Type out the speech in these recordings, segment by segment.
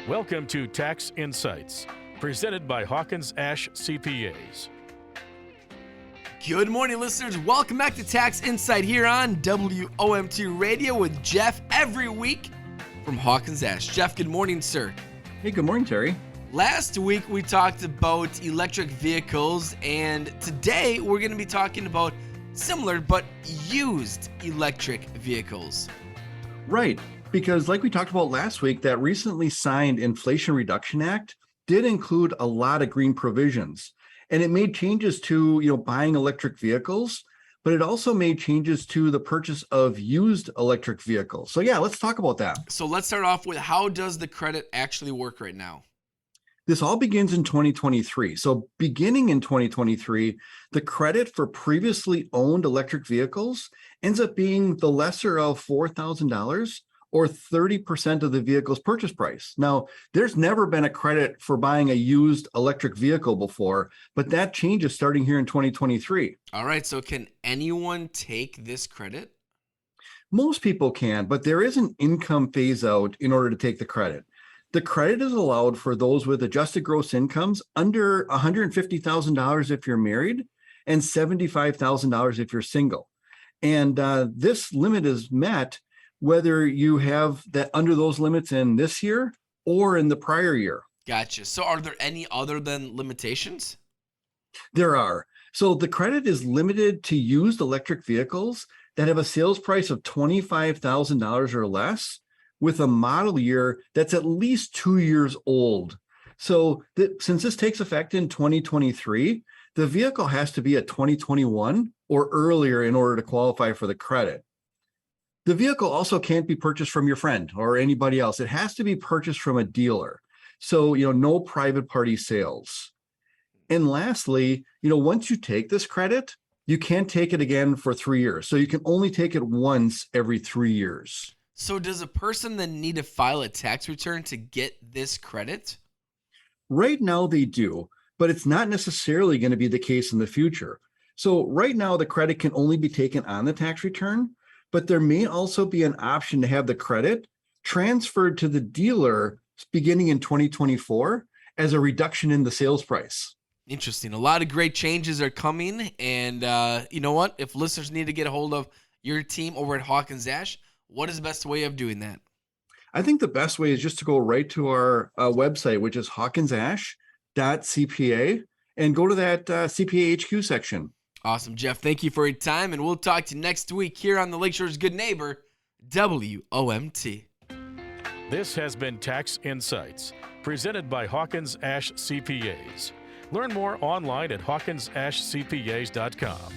Welcome to Tax Insights, presented by Hawkins Ash CPAs. Good morning, listeners. Welcome back to Tax Insight here on WOMT Radio with Jeff every week from Hawkins Ash. Jeff, good morning, sir. Hey, good morning, Terry. Last week we talked about electric vehicles, and today we're going to be talking about similar but used electric vehicles. Right, because like we talked about last week, that recently signed Inflation Reduction Act did include a lot of green provisions. And it made changes to, buying electric vehicles, but it also made changes to the purchase of used electric vehicles. So yeah, let's talk about that. So let's start off with, how does the credit actually work right now? This all begins in 2023. So beginning in 2023, the credit for previously owned electric vehicles ends up being the lesser of $4,000 or 30% of the vehicle's purchase price. Now, there's never been a credit for buying a used electric vehicle before, but that changes starting here in 2023. All right, so can anyone take this credit? Most people can, but there is an income phase out in order to take the credit. The credit is allowed for those with adjusted gross incomes under $150,000 if you're married and $75,000 if you're single. And this limit is met whether you have that under those limits in this year or in the prior year. Gotcha. So are there any other than limitations? There are. So the credit is limited to used electric vehicles that have a sales price of $25,000 or less with a model year that's at least 2 years old. So since this takes effect in 2023, the vehicle has to be a 2021 or earlier in order to qualify for the credit. The vehicle also can't be purchased from your friend or anybody else. It has to be purchased from a dealer. So, no private party sales. And lastly, once you take this credit, you can't take it again for 3 years. So you can only take it once every 3 years. So does a person then need to file a tax return to get this credit? Right now they do, but it's not necessarily going to be the case in the future. So right now the credit can only be taken on the tax return, but there may also be an option to have the credit transferred to the dealer beginning in 2024 as a reduction in the sales price. Interesting. A lot of great changes are coming. And you know what? If listeners need to get a hold of your team over at Hawkins Ash, what is the best way of doing that? I think the best way is just to go right to our website, which is hawkinsash.cpa, and go to that CPA HQ section. Awesome, Jeff. Thank you for your time, and we'll talk to you next week here on the Lakeshore's Good Neighbor, WOMT. This has been Tax Insights, presented by Hawkins Ash CPAs. Learn more online at hawkinsashcpas.com.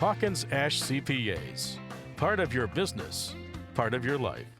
Hawkins Ash CPAs, part of your business, part of your life.